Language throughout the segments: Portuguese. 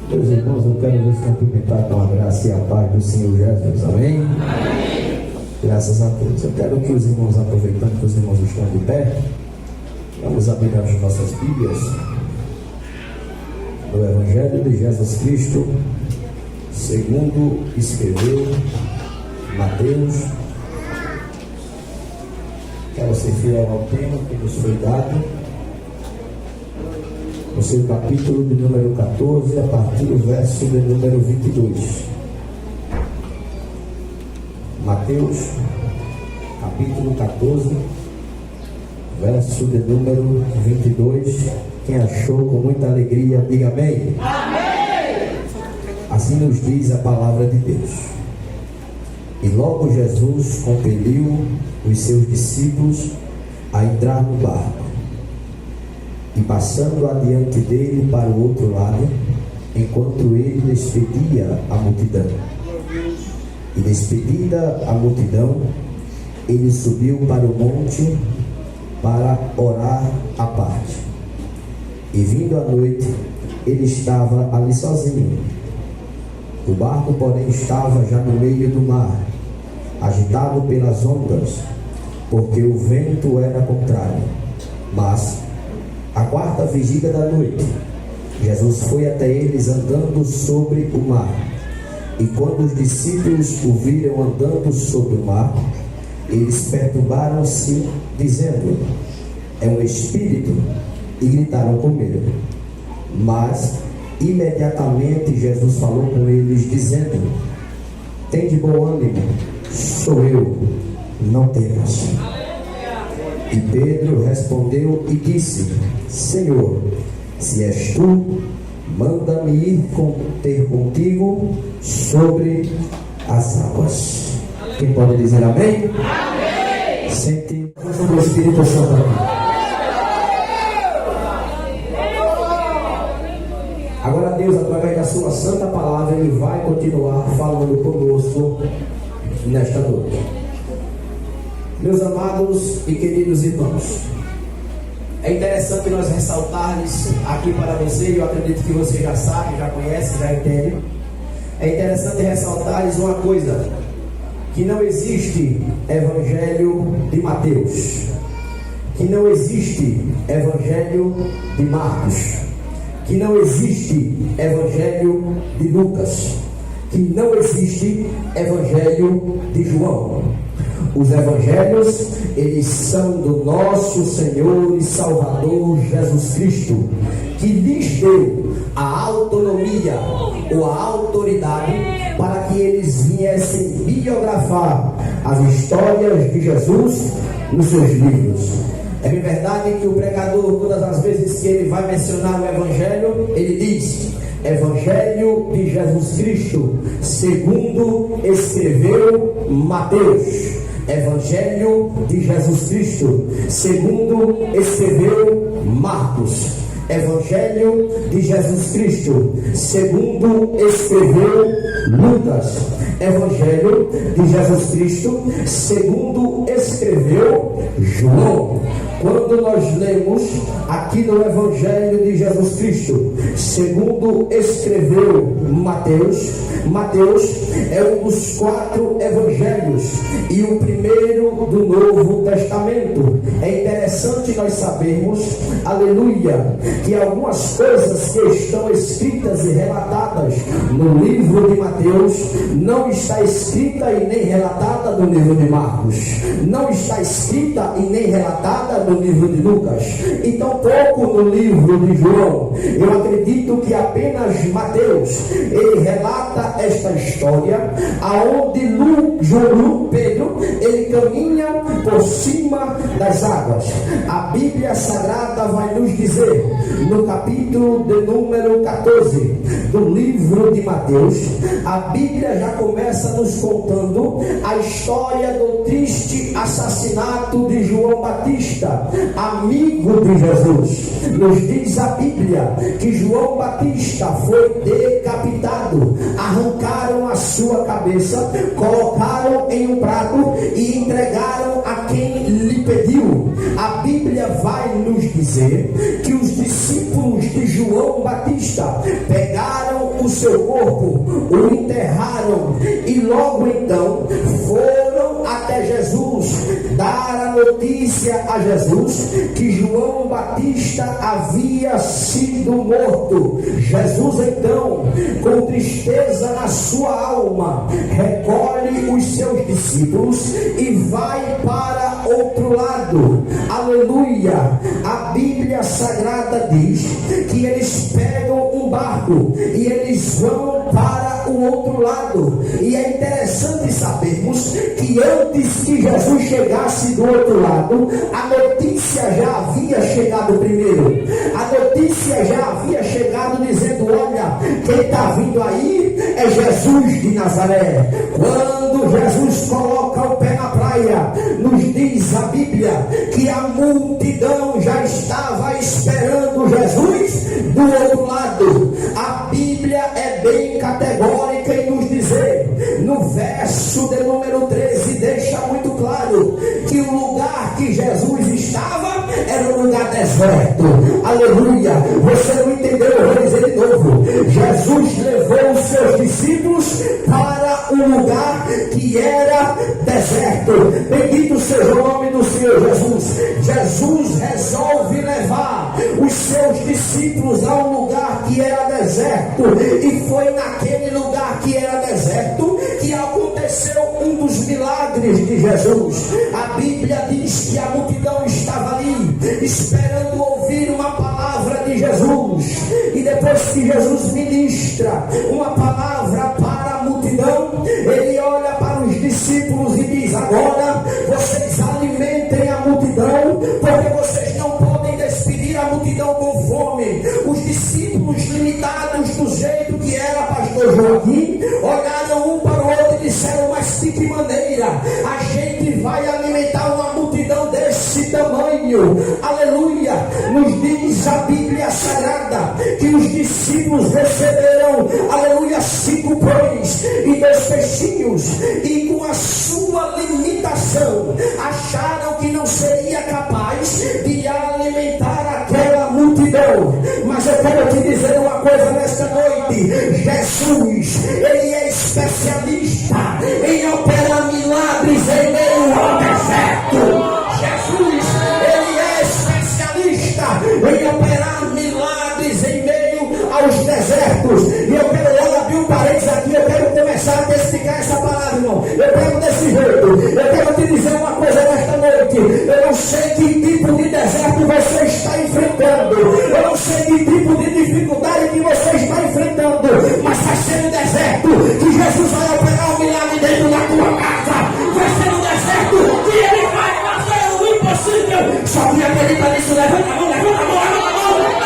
Meus irmãos, eu quero vos cumprimentar com a graça e a paz do Senhor Jesus, amém? Amém. Graças a Deus. Eu quero que os irmãos, aproveitando que os irmãos estão de pé, vamos abrir as nossas Bíblias do Evangelho de Jesus Cristo, segundo escreveu Mateus. Quero ser fiel ao tema que nos foi dado, no seu capítulo de número 14, a partir do verso de número 22. Mateus, capítulo 14, verso de número 22. Quem achou, com muita alegria, diga amém. Amém! Assim nos diz a palavra de Deus. E logo Jesus compeliu os seus discípulos a entrar no barco, e passando adiante dele para o outro lado, enquanto ele despedia a multidão. E despedida a multidão, ele subiu para o monte para orar à parte. E vindo a noite, ele estava ali sozinho. O barco, porém, estava já no meio do mar, agitado pelas ondas, porque o vento era contrário. Mas, à quarta vigília da noite, Jesus foi até eles andando sobre o mar. E quando os discípulos o viram andando sobre o mar, eles perturbaram-se, dizendo: é um espírito, e gritaram com medo. Mas imediatamente Jesus falou com eles, dizendo: tende bom ânimo, sou eu, não temas. E Pedro respondeu e disse: Senhor, se és tu, manda-me ir ter contigo sobre as águas. Quem pode dizer amém? Amém! Sente a força do Espírito Santo aqui. Agora Deus, através da sua santa palavra, Ele vai continuar falando conosco nesta noite. Meus amados e queridos irmãos, é interessante nós ressaltarmos aqui para você, e eu acredito que você já sabe, já conhece, já entende. É interessante ressaltarmos uma coisa: que não existe Evangelho de Mateus, que não existe Evangelho de Marcos, que não existe Evangelho de Lucas, que não existe Evangelho de João. Os evangelhos, eles são do nosso Senhor e Salvador Jesus Cristo, que lhes deu a autonomia ou a autoridade para que eles viessem biografar as histórias de Jesus nos seus livros. É bem verdade que o pregador, todas as vezes que ele vai mencionar o evangelho, ele diz: Evangelho de Jesus Cristo, segundo escreveu Mateus. Evangelho de Jesus Cristo, segundo escreveu Marcos. Evangelho de Jesus Cristo, segundo escreveu Lucas. Evangelho de Jesus Cristo, segundo escreveu João. Quando nós lemos aqui no Evangelho de Jesus Cristo, segundo escreveu Mateus, Mateus é um dos 4 evangelhos e o primeiro do Novo Testamento. É interessante nós sabermos, aleluia, que algumas coisas que estão escritas e relatadas no livro de Mateus não está escrita e nem relatada no livro de Marcos, não está escrita e nem relatada no livro de Lucas, e tampouco no livro de João. Eu acredito que apenas Mateus, ele relata esta história, aonde Pedro, ele caminha por cima das águas. A Bíblia Sagrada vai nos dizer, no capítulo de número 14 do livro de Mateus, a Bíblia já começa nos contando a história do triste assassinato de João Batista, amigo de Jesus. Nos diz a Bíblia que João Batista foi decapitado, arrancaram a sua cabeça, colocaram em um prato e entregaram a quem lhe pediu. A Bíblia vai nos dizer que os discípulos de João Batista pegaram o seu corpo, o enterraram e logo então foram até Jesus dar a notícia a Jesus que João Batista havia sido morto. Jesus então, com tristeza na sua alma, recolhe os seus discípulos e vai para outro lado. Aleluia! A Bíblia Sagrada diz que eles pegam um barco e eles vão para o outro lado. E é interessante sabermos que antes que Jesus chegasse do outro lado, a notícia já havia chegado primeiro. A notícia já havia chegado dizendo: olha, quem está vindo aí é Jesus de Nazaré. Quando Jesus coloca o pé na praia, nos diz a Bíblia que a multidão já estava esperando Jesus do outro lado. A Bíblia é bem categórica em nos dizer, no verso de número 13, deixa muito claro que o lugar que Jesus estava era um lugar deserto. Aleluia! Você não entendeu? Eu vou dizer de novo. Jesus levou os seus discípulos para um lugar que era deserto. Bendito seja o nome do Senhor Jesus. Jesus resolve levar os seus discípulos a um lugar que era deserto, e foi naquele lugar que era deserto que aconteceu um dos milagres de Jesus. A Bíblia diz que a multidão estava ali esperando ouvir uma palavra de Jesus, e depois que Jesus ministra uma palavra para a multidão, ele olha para os discípulos e diz: agora vocês alimentem a multidão, porque vocês não podem despedir a multidão com fome. Os discípulos, limitados do jeito que era pastor Joaquim, olharam um para o outro e disseram: mas de que maneira a gente vai alimentar uma multidão desse tamanho? Aleluia! Nos diz a Bíblia Sagrada que os discípulos receberam, aleluia, 5 pães e 2 peixinhos, e com a sua limitação acharam que não seria capaz de alimentar aquela multidão. Mas eu quero te dizer uma coisa nesta noite: Jesus, ele é especialista em operar milagres em meio ao deserto. Jesus, ele é especialista em operar milagres em meio aos desertos. E eu quero abrir um parênteses aqui, eu quero começar a testificar essa palavra, irmão. Eu quero desse jeito. Eu quero te dizer uma coisa nesta noite: eu não sei que tipo de deserto você está enfrentando, eu não sei que tipo de dificuldade que você está enfrentando, mas vai ser no deserto que Jesus vai operar um milagre dentro da tua casa. Vai ser no deserto que ele vai fazer o impossível. Só que acredita nisso, levanta a mão, levanta a mão, levanta a mão.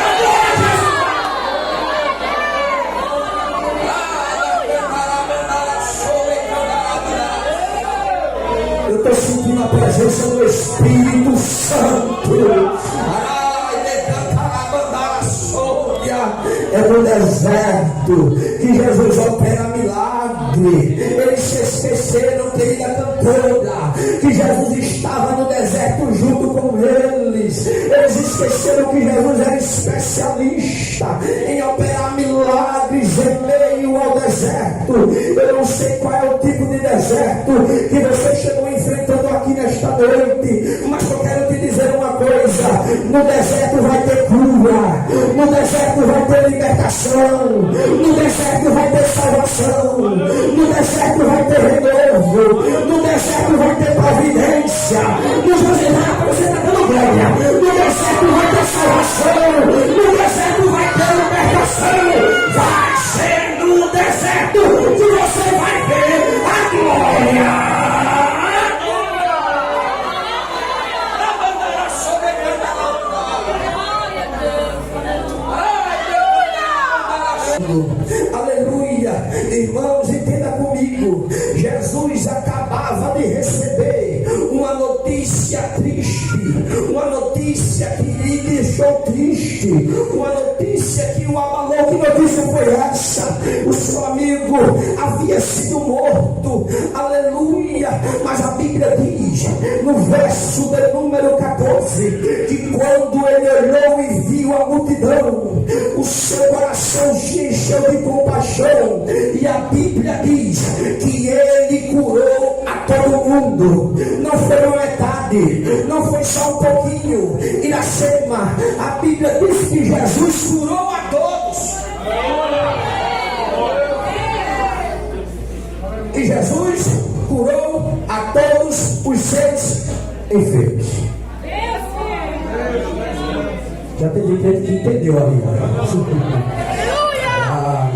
Eu estou sentindo a presença do Espírito Santo. É no deserto que Jesus opera milagre. Eles se esqueceram, querida cantora, que Jesus estava no deserto junto com eles. Eles esqueceram que Jesus era especialista em operar milagres em meio ao deserto. Eu não sei qual é o tipo de deserto que você chegou enfrentando aqui nesta noite, mas eu quero te dizer uma coisa: no deserto vai ter cura, no deserto vai ter libertação, no deserto vai ter salvação, no deserto vai ter renovo, no deserto vai ter providência, você está dando glória. No deserto vai ter salvação, no deserto vai ter libertação. Vai ser no deserto que você vai ver a glória. Aleluia! Irmãos, entenda comigo. Jesus acabava de receber uma notícia notícia triste, uma notícia que lhe deixou triste, uma notícia que o abalou. Que notícia foi essa? O seu amigo havia sido morto, aleluia. Mas a Bíblia diz, no verso de número 14, que quando ele olhou e viu a multidão, o seu coração se encheu de compaixão, e a Bíblia diz que ele curou a todo mundo. Não foi uma metade, não foi só um pouquinho. Iracema, a Bíblia diz que Jesus curou a todos. E Jesus curou a todos os seres enfermos. Já tem gente que entendeu ali.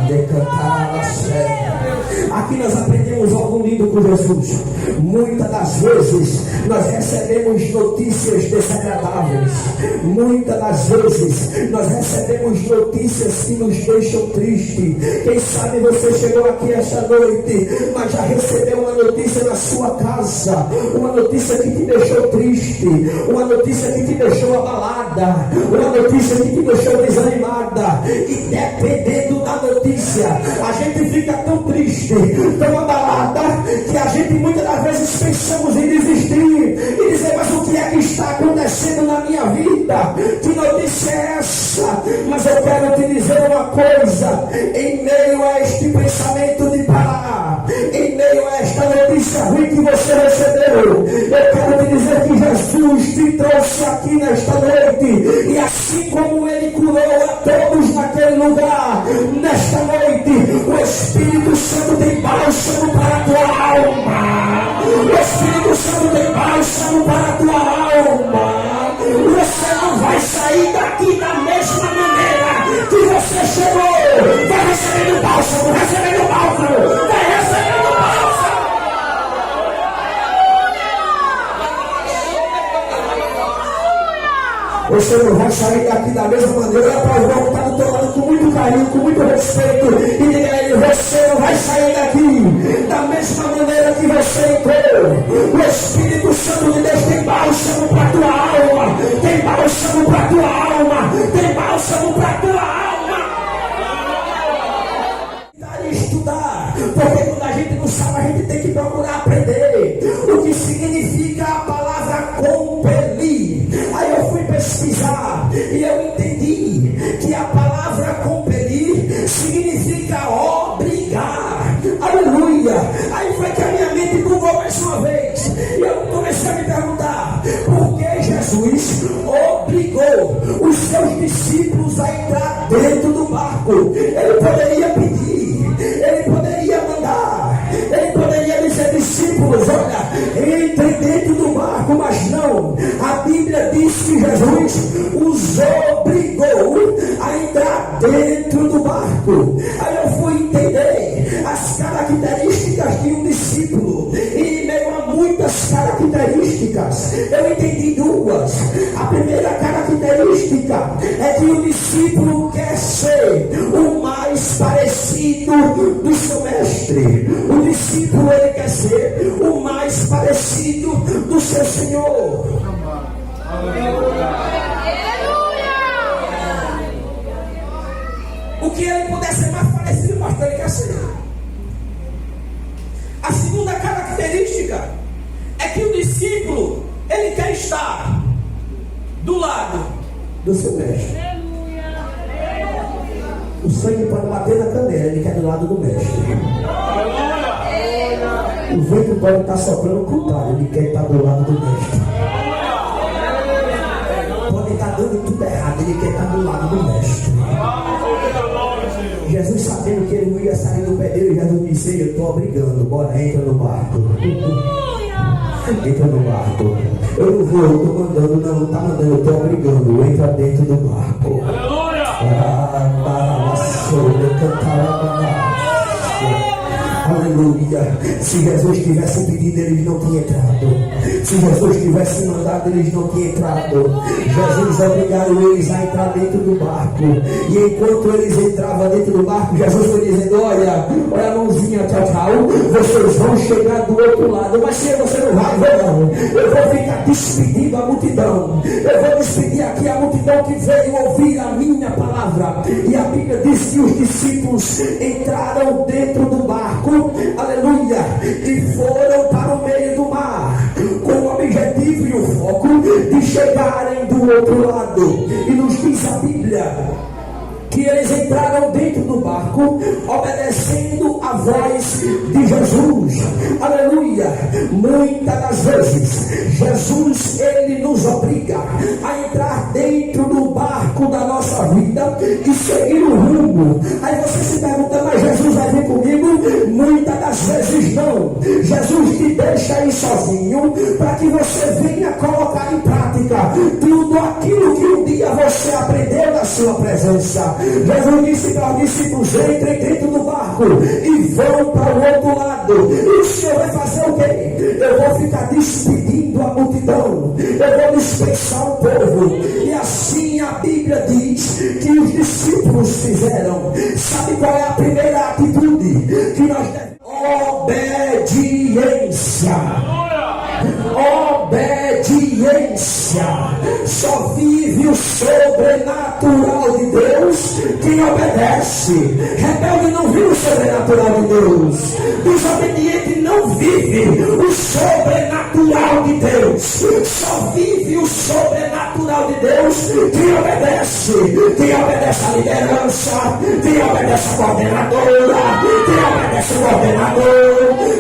Decantar a sério. Aqui nós aprendemos algo lindo com Jesus. Muitas das vezes nós recebemos notícias desagradáveis. Muitas das vezes nós recebemos notícias que nos deixam tristes. Quem sabe você chegou aqui esta noite, mas já recebeu uma notícia na sua casa, uma notícia que te deixou triste, uma notícia que te deixou abalada, uma notícia que te deixou desanimada. E dependendo da notícia, a gente fica tão triste, tão abalada, que a gente muitas das vezes pensamos em desistir e dizer: mas o que é que está acontecendo na minha vida? Que notícia é essa? Mas eu quero te dizer uma coisa: em meio a este pensamento de parar, em meio a esta notícia ruim que você recebeu, eu quero te dizer que Jesus te trouxe aqui nesta noite, e assim como ele curou a todos naquele lugar, nesta noite o Espírito Santo tem bálsamo para a tua alma. O Espírito Santo tem bálsamo para a tua alma. Você não vai sair daqui da mesma maneira que você chegou. Vai recebendo bálsamo, recebendo bálsamo, vai recebendo bálsamo. Você não vai sair daqui da mesma maneira. Para o irmão que está do teu lado com muito carinho, com muito respeito, e diga a ele: você não vai sair daqui da mesma maneira que você entrou. O Espírito Santo de Deus tem bálsamo para a tua alma, tem bálsamo para a tua alma, tem bálsamo para a tua alma. Estudar, porque quando a gente não sabe, a gente tem que procurar aprender o que significa a palavra compelir. Aí eu fui pesquisar e eu entendi que a palavra compelir significa obrigar. Aleluia! Aí foi que a minha mente bugou mais uma vez, e eu comecei a me perguntar: por que Jesus obrigou os seus discípulos a entrar dentro do barco? Ele poderia pedir, ele poderia mandar, ele poderia dizer: discípulos, olha, entrem dentro do barco, mas não. A Bíblia diz que Jesus os obrigou a entrar dentro do barco. Aí eu fui entender as características de um discípulo, e em meio a muitas características, eu entendi duas. A primeira característica é que o discípulo quer ser o mais parecido do seu mestre. O discípulo, ele quer ser o mais parecido do seu Senhor. O que ele puder ser mais parecido, pastor, ele quer ser. A segunda característica é que o discípulo, ele quer estar do lado do seu mestre. O sangue pode bater na canela, ele quer do lado do mestre. O vento pode estar soprando o contrário, ele quer estar do lado do mestre. Pode estar dando tudo errado, ele quer estar do lado do mestre. Jesus, sabendo que ele não ia sair do pé dele, Jesus disse: eu estou obrigando, bora, entra no barco. Entra no barco. Eu não vou, eu estou mandando, não está mandando, eu estou obrigando, entra dentro do barco. Aleluia. Se Jesus tivesse pedido, eles não tinham entrado. Se Jesus tivesse mandado, eles não tinham entrado. Jesus obrigaram eles a entrar dentro do barco. E enquanto eles entravam dentro do barco, Jesus foi dizendo: olha a mãozinha, tchau, tchau. Vocês vão chegar do outro lado. Mas se você não vai, não. Eu vou ficar despedindo a multidão. Eu vou despedir aqui a multidão que veio ouvir a minha palavra. E a Bíblia diz que os discípulos entraram dentro do barco, aleluia, e foram para o meio do mar, com o objetivo e o foco de chegarem do outro lado. E nos diz a Bíblia que eles entraram dentro do barco, obedecendo a voz de Jesus, aleluia. Muitas das vezes, Jesus, ele nos obriga a entrar dentro do barco da nossa vida e seguir o rumo. Aí você se pergunta: mas Jesus vai vir comigo? Muitas das vezes não. Jesus te deixa aí sozinho, para que você venha colocar em prática tudo aquilo que um dia você aprendeu na sua presença. Jesus disse para os discípulos: entrem dentro do barco e vão para o outro lado. E o Senhor vai fazer o quê? Eu vou ficar despedindo a multidão, eu vou dispensar o povo. E assim a Bíblia diz que os discípulos fizeram. Sabe qual é a primeira atitude que nós devemos? Obediência. Obediência. Só vive o sobrenatural de Deus quem obedece. Rebelde não vive o sobrenatural de Deus. Desobediente não vive o sobrenatural de Deus. Só vive o sobrenatural de Deus quem obedece. Quem obedece a liderança, quem obedece a coordenadora, quem obedece o coordenador,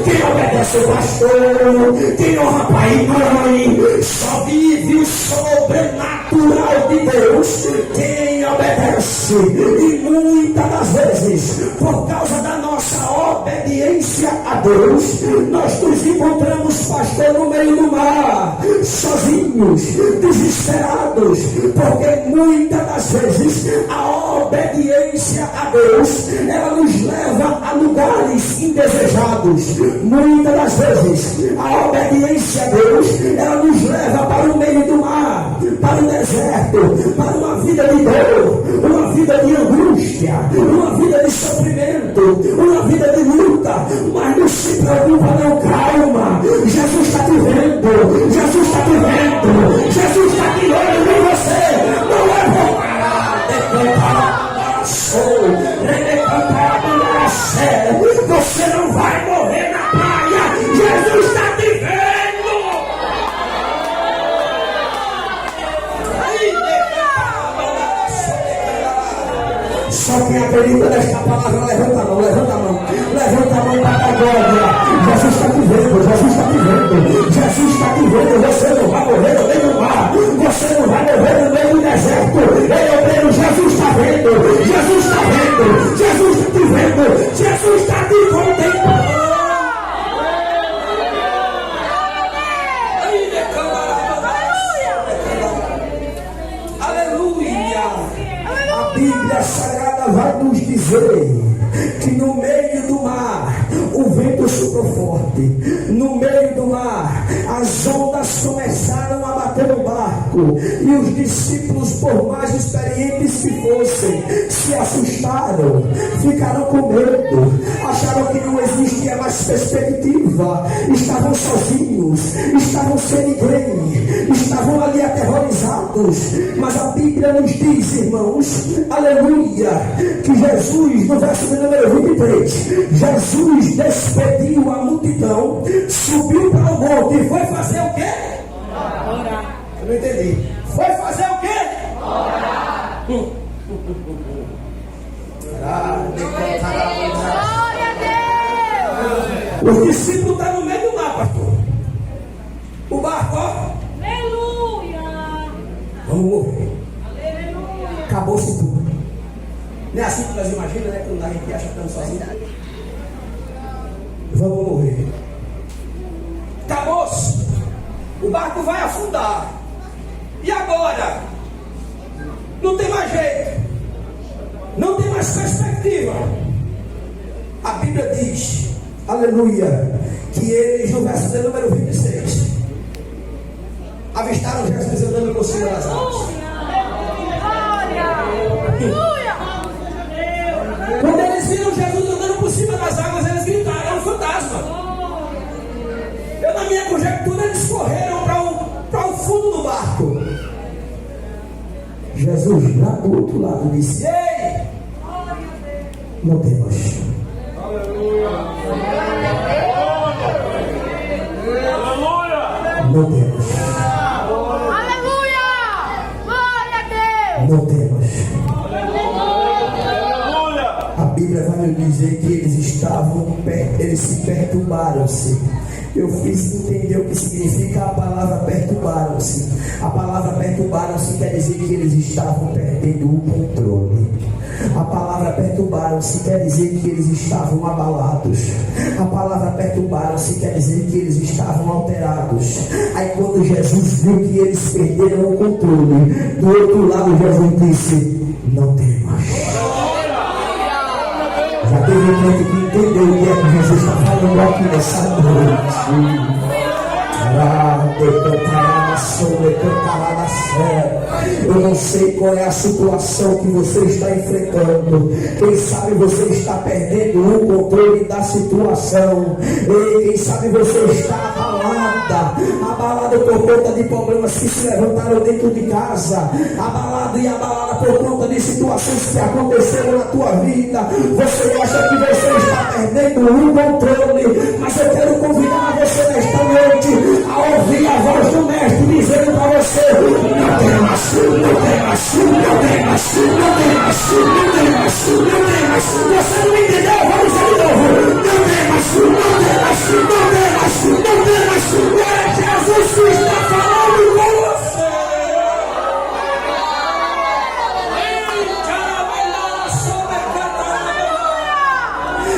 quem obedece o pastor, quem honra pai e mãe. Só vive o sobrenatural de Deus quem obedece. E muitas das vezes, por causa da nossa obediência a Deus, nós nos encontramos, pastor, no meio do mar, sozinhos, desesperados, porque muitas das vezes a obediência a Deus, ela nos leva a lugares indesejados. Muitas das vezes a obediência a Deus, ela nos leva para o meio do mar, para o deserto, para uma vida de dor, uma vida de angústia, uma vida de sofrimento, uma vida de luta. Mas não se preocupa, não, calma. Jesus está te vendo, Jesus está te vendo, Jesus está te olhando em você. Não é você não vai morrer na praia. Jesus está te vendo. Só quem acredita nesta palavra, levanta a mão, levanta a mão, levanta a mão para a glória. Jesus está te vendo, Jesus está te vendo, Jesus está te vendo. Você não vai morrer no meio do mar, você não vai morrer no meio do deserto. Eu creio, Jesus está vendo, Jesus está vendo, Jesus está te vendo, Jesus está te contemplando. A Bíblia Sagrada vai nos dizer que no meio do mar o vento soprou forte. No meio do mar as ondas começaram a bater no barco. E os discípulos, por mais experientes que fossem, se assustaram, ficaram com medo, acharam que não existia mais perspectiva. Estavam sozinhos, estavam sem ninguém, estavam ali aterrorizados. Mas a Bíblia nos diz, irmãos, aleluia, que Jesus, no verso número 23, Jesus despediu a multidão, subiu para o monte e foi fazer o quê? Orar. Eu não entendi. Foi fazer o quê? Orar. Glória a Deus. Os discípulos estão no meio do mar, pastor. O barco, ó. Aleluia. Vamos morrer. Aleluia. Acabou-se tudo. Não é assim que nós imaginamos, né? Quando a gente acha que estamos sozinhos. Vamos morrer. Acabou-se. O barco vai afundar. E agora? Não tem mais jeito. Não tem mais perspectiva. A Bíblia diz aleluia, que eles, no verso de número 26, avistaram Jesus andando por cima das águas. Quando eles viram Jesus andando por cima das águas, eles gritaram: é um fantasma. Eu, na minha conjectura, eles correram para o fundo do barco. Jesus, lá do outro lado, disse: ei, não temas. Não temas. Aleluia! Glória a Deus! Não temas. A Bíblia vai nos dizer que eles se perturbaram-se. Eu fiz entender o que significa a palavra perturbaram-se. A palavra perturbaram-se quer dizer que eles estavam perdendo o controle. A palavra perturbaram-se quer dizer que eles estavam abalados. A palavra perturbaram-se quer dizer que eles estavam alterados. Aí quando Jesus viu que eles perderam o controle, do outro lado Jesus disse: não temas. Já teve um momento que entendeu o que é que Jesus está falando aqui nessa noite. Eu não sei qual é a situação que você está enfrentando. Quem sabe você está perdendo o controle da situação. E quem sabe você está abalado por conta de problemas que se levantaram dentro de casa, abalado e abalada por conta de situações que aconteceram na tua vida. Você acha que você está perdendo o controle, mas eu quero convidar você nesta noite a ouvir a voz do mestre dizendo para você: não temas, não temas, não temas, não temas, não temas, não temas. Você não entendeu? Vamos de novo. Não temas, não temas, não temas, não temas. É Jesus que está falando com você.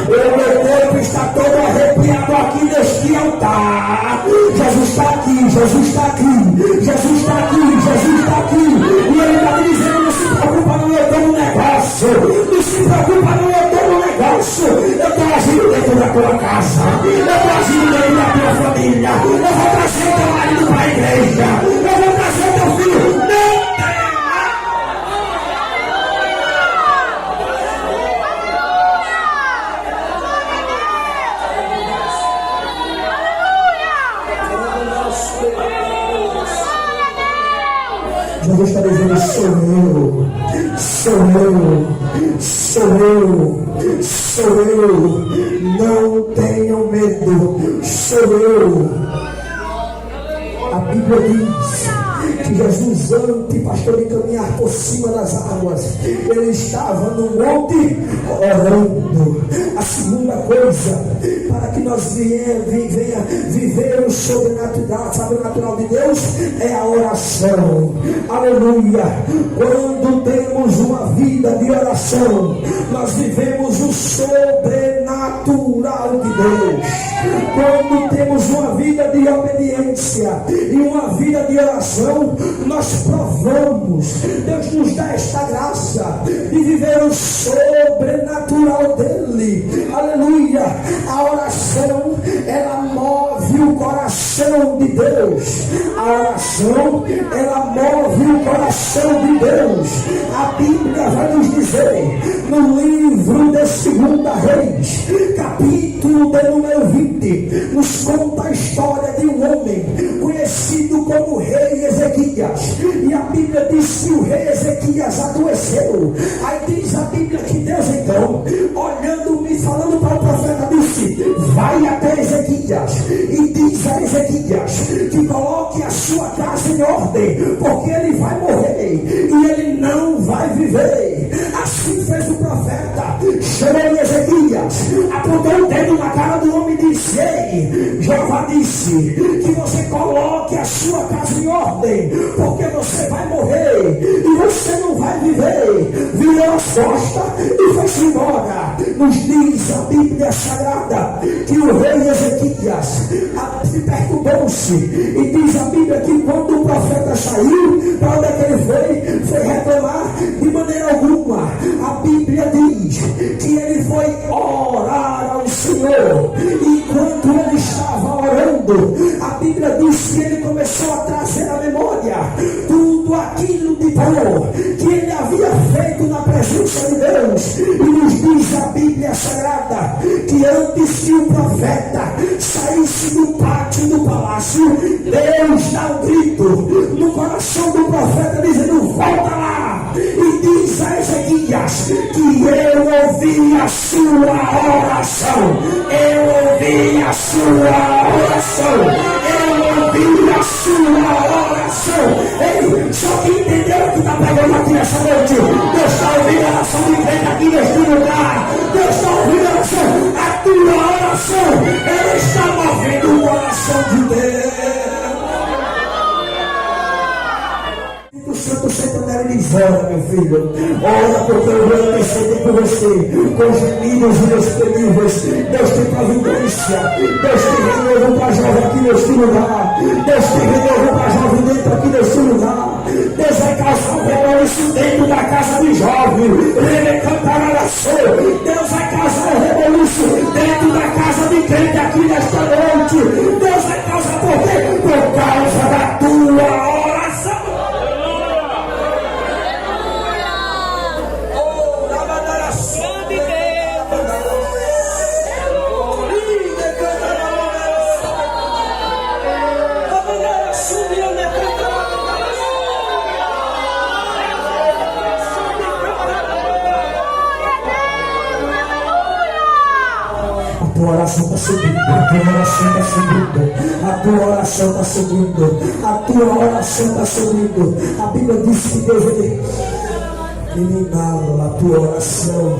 O meu corpo está todo arrepiado aqui neste altar. Jesus está aqui, Jesus está aqui, Jesus está aqui, Jesus está aqui. E Ele está dizendo: não se preocupa, não, eu estou no negócio. Não se preocupa, não, eu estou no negócio. Eu estou agindo dentro da tua casa. Eu estou agindo dentro da tua família. Eu vou trazer o teu marido para a igreja. Eu vou trazer o teu filho. Não tema. Jesus está dizendo: sou eu, sou eu, sou eu, sou eu. Não tenham medo, sou eu. A Bíblia diz que Jesus, antes, pastor, de caminhar por cima das águas, ele estava no monte orando. A segunda coisa, para que nós venha viver o sobrenatural de Deus, é a oração. Aleluia. Quando temos uma vida de oração, nós vivemos o sobrenatural de Deus. Quando temos uma vida de obediência e uma vida de oração, nós provamos. Deus nos dá esta graça de viver o sobrenatural dele. Aleluia. A oração, ela move o coração de Deus. A oração, ela move o coração de Deus. A Bíblia vai nos dizer no livro de 2 Reis, capítulo de número 20, nos conta a história de um homem conhecido como rei Ezequias. E a Bíblia diz que o rei Ezequias adoeceu. Aí diz a Bíblia que Deus, então, olhando e falando para o profeta, disse: vai até Ezequias e diz a Ezequias que coloque a sua casa em ordem, porque ele vai morrer e ele não vai viver. Assim fez o profeta. Chamou Ezequias, apontou o dedo na cara do homem e disse: ei, Jeová disse que você coloque a sua casa em ordem, porque você vai morrer e você não vai viver. Virou as costas e foi-se embora. Nos diz a Bíblia Sagrada que o rei Ezequias se perturbou-se, e diz a Bíblia que quando o profeta saiu, para onde é que ele foi reclamar? De maneira alguma. A Bíblia diz que ele foi orar ao Senhor. E enquanto ele estava orando, a Bíblia diz que ele começou a trazer à memória tudo aquilo de bom que ele havia feito na presença de Deus. E nos diz a Bíblia Sagrada que antes que o profeta saísse do pátio do palácio, Deus dá um grito no coração do profeta dizendo: volta lá e diz a Ezequias que eu ouvi a sua oração, eu ouvi a sua oração, eu ouvi a sua oração. Ei, só que entendeu o que está pegando aqui nessa noite? Deus está ouvindo a oração de crente aqui neste lugar. Deus está ouvindo a oração, a tua oração, ela está movendo o coração de Deus. O Santo senta nela e diz: ora, meu filho, ora, porque eu vou interceder por você com gemidos inexprimíveis. Deus tem providência, Deus tem renovo para jovem aqui neste lugar, Deus tem renovo para jovem dentro aqui neste lugar. Deus vai causar um rebuliço dentro da casa de jovem. Ele cantará a sua. Deus vai causar um rebuliço dentro da casa de crente aqui nesta noite. Deus vai causar por quê? Por causa da tua oração. A tua oração está subindo, a tua oração está subindo, a tua oração está subindo, a tua oração está subindo. A Bíblia diz que Deus ele inala a tua oração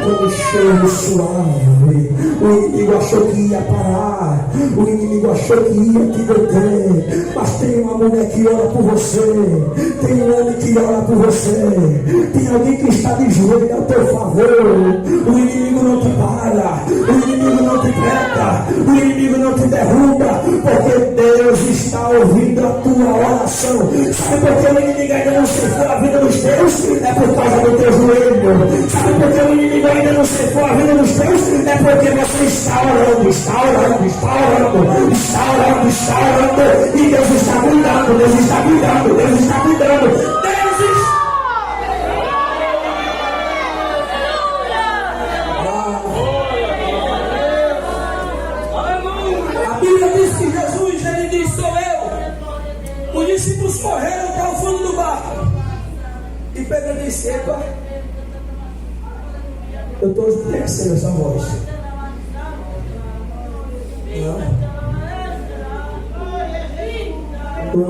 como cheiro suave. O inimigo achou que ia parar, o inimigo achou que ia te deter, mas tem uma mulher que ora por você, tem um homem que ora por você, tem alguém que está de joelho ao teu favor. O inimigo não te para, o inimigo não te pega, o inimigo não te derruba, porque Deus está ouvindo a tua oração. Sabe por que o inimigo ainda não cessou a vida dos teus? É por causa do teu joelho. Sabe por que o inimigo ainda não cessou a vida dos teus? É porque você está orando, está orando, está orando, está orando, está orando, e Deus está cuidando, Deus está cuidando, Deus está cuidando, Deus está. A Bíblia diz que Jesus, ele diz: sou eu. Os discípulos correram para o fundo do barco. E Pedro disse: epa, eu estou reconhecendo essa voz. Não,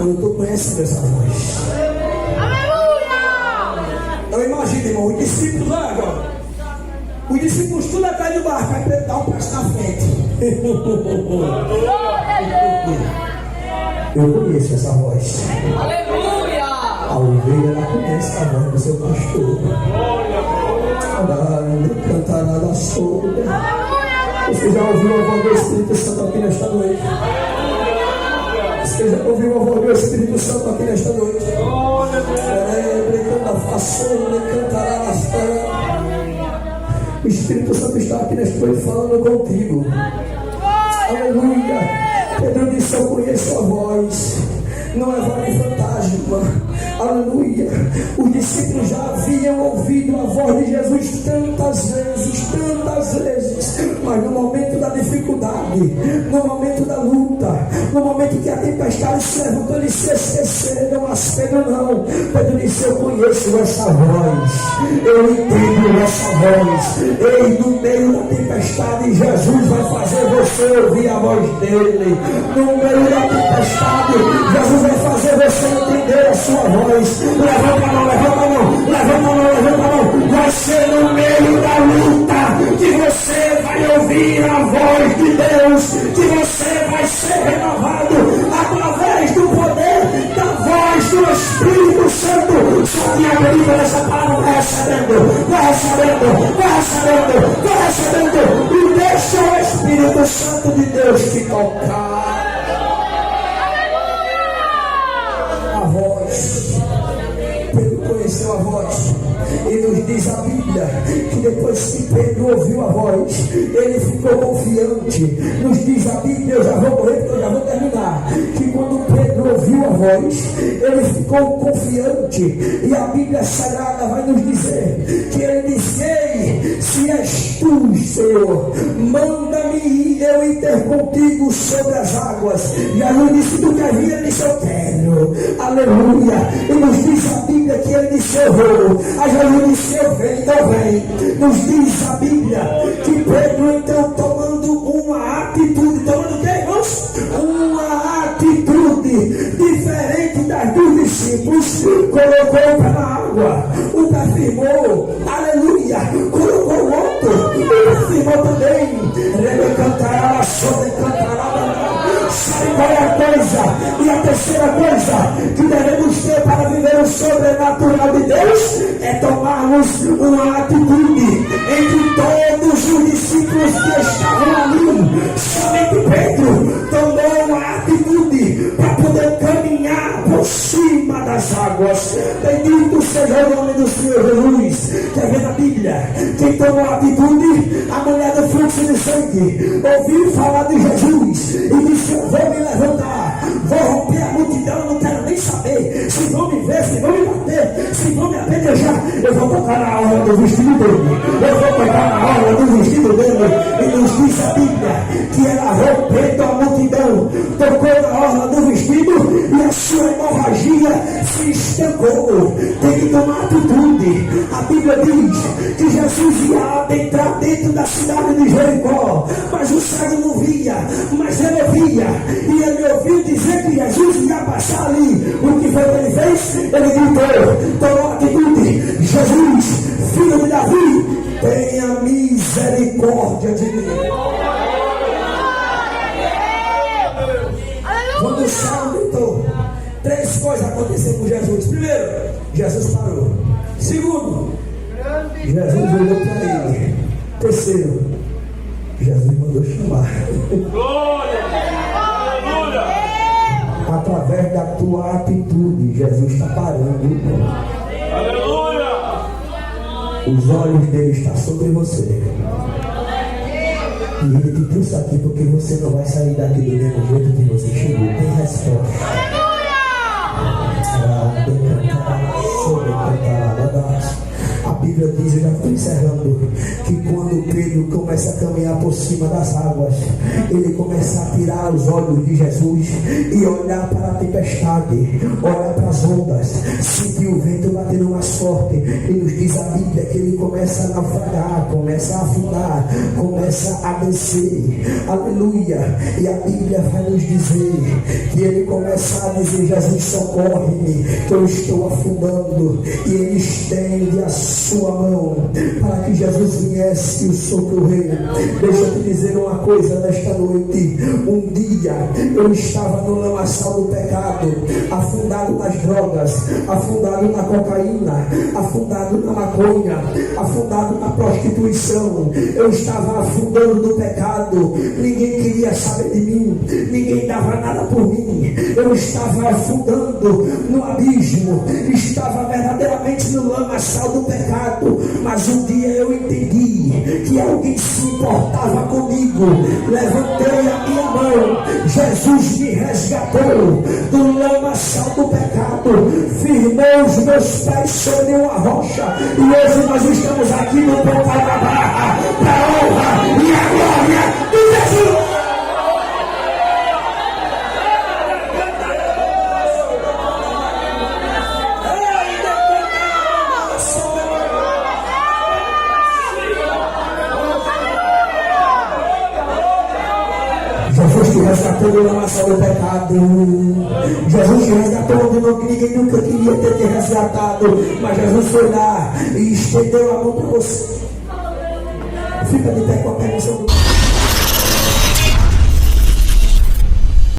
eu estou conhecendo essa voz. Eu imagino, irmão, os discípulos lá agora. Os discípulos tudo atrás do barco, aí Pedro dá um passo na frente. Eu conheço essa voz. A ovelha, ela conhece a voz do seu pastor. Cantará da sombra. Você já ouviu a voz do Espírito Santo aqui nesta noite? Você já ouviu a voz do Espírito Santo aqui nesta noite? O Espírito Santo está aqui nesta noite falando contigo. Aleluia. Pedro disse: eu conheço a voz. Não é voz de fantasma. Aleluia. Os discípulos já haviam ouvido a voz de Jesus tantas vezes, mas no momento da dificuldade, no momento da luta, no momento que a tempestade se levantou, eles se esqueceram. Mas Pedro não. Pedro disse: eu conheço essa voz, eu entendo essa voz. Ei, no meio da tempestade, Jesus vai fazer você ouvir a voz dele. No meio da tempestade, Jesus vai fazer você entender a sua voz. Levanta a mão, levanta a mão, levanta a mão, levanta a mão. Vai ser no meio da luta que você vai ouvir a voz de Deus, que você vai ser renovado através do poder da voz do Espírito Santo. Só que acredita nessa palavra, vai recebendo, vai recebendo, vai recebendo, vai recebendo, e deixa o Espírito Santo de Deus te tocar. A voz, Pedro conheceu a voz, e nos Nos diz a Bíblia que depois que Pedro ouviu a voz, ele ficou confiante. Nos diz a Bíblia, eu já vou morrer porque eu já vou terminar, que quando Pedro ouviu a voz, ele ficou confiante. E a Bíblia Sagrada vai nos dizer que ele disse: ei, se és tu, Senhor, manda-me ir eu ir ter contigo sobre as águas. E aí ele disse: tu quer vir? Ele disse: eu quero. Aleluia. E nos diz a Bíblia que ele disse: eu vou. A Jesus disse: eu venho, então vem. Nos diz a Bíblia que Pedro, então, tomando uma atitude, tomando o que, irmãos? Uma atitude diferente das dos discípulos, colocou o pé na água, o pé firmou, aleluia, colocou o outro, o pé firmou também. Ele cantará, sobre cantará. Sabe qual é a coisa? E a terceira coisa que devemos ter para viver o sobrenatural de Deus é tomarmos uma atitude entre todos os discípulos que estavam ali. Somente Pedro tomou uma atitude para poder caminhar por cima das águas. Bendito seja o nome do Senhor Jesus. Quer ver na Bíblia? Quem tomou a atitude? A mulher do fluxo de sangue ouviu falar de Jesus e disse: eu vou me levantar, vou romper a multidão, eu não quero nem saber se vão me ver, se vão me bater, se vão me apedrejar, eu vou tocar na orla do vestido dele, eu vou tocar na orla do vestido dele. E nos diz a Bíblia que ela rompendo a multidão, tocou na orla do vestido e a sua hemorragia se estancou. Tem que tomar atitude. A Bíblia diz que Jesus ia adentrar dentro da cidade de Jericó, mas o cego não via, mas ele ouvia. E ele ouviu dizer que Jesus ia passar ali. O que foi que ele fez? Ele gritou, tomou atitude: Jesus, filho de Davi, tenha misericórdia de mim. Quando o cego gritou, três coisas aconteceram com Jesus. Primeiro, Jesus parou. Segundo, Jesus olhou para ele. Terceiro, Jesus mandou chamar. Através da tua atitude, Jesus está parando. Aleluia! Os olhos dele estão sobre você. E ele te trouxe aqui porque você não vai sair daqui do mesmo jeito que você chegou. Tem resposta. A Bíblia diz, eu já estou encerrando, que quando Pedro começa a caminhar por cima das águas, ele começa a tirar os olhos de Jesus e olhar para a tempestade, olhar para as ondas, sentir o vento batendo mais forte. E nos diz a Bíblia que ele começa a naufragar, começa a afundar, começa a descer. Aleluia! E a Bíblia vai nos dizer que ele começa a dizer: Jesus, socorre-me, que eu estou afundando. E ele estende a sua mão para que Jesus viesse o socorrer. Deixa eu te dizer uma coisa nesta noite. Um dia eu estava no lamaçal do pecado, afundado nas drogas, afundado na cocaína, afundado na maconha, afundado na prostituição. Eu estava afundando no pecado. Ninguém queria saber de mim, ninguém dava nada por mim. Eu estava afundando no abismo, estava verdadeiramente no lamaçal do pecado. Mas um dia eu entendi que alguém se importava comigo. Levantei a minha mão, Jesus me resgatou do lamaçal do pecado, firmou os meus pés sobre uma rocha, e hoje nós estamos aqui no Ponta da Barra para a honra e a glória de Jesus. Jesus te resgatou do lamaçal do pecado. Jesus te resgatou onde ninguém nunca queria ter te resgatado. Mas Jesus foi lá e estendeu a mão para você. Fica de pé com a permissão do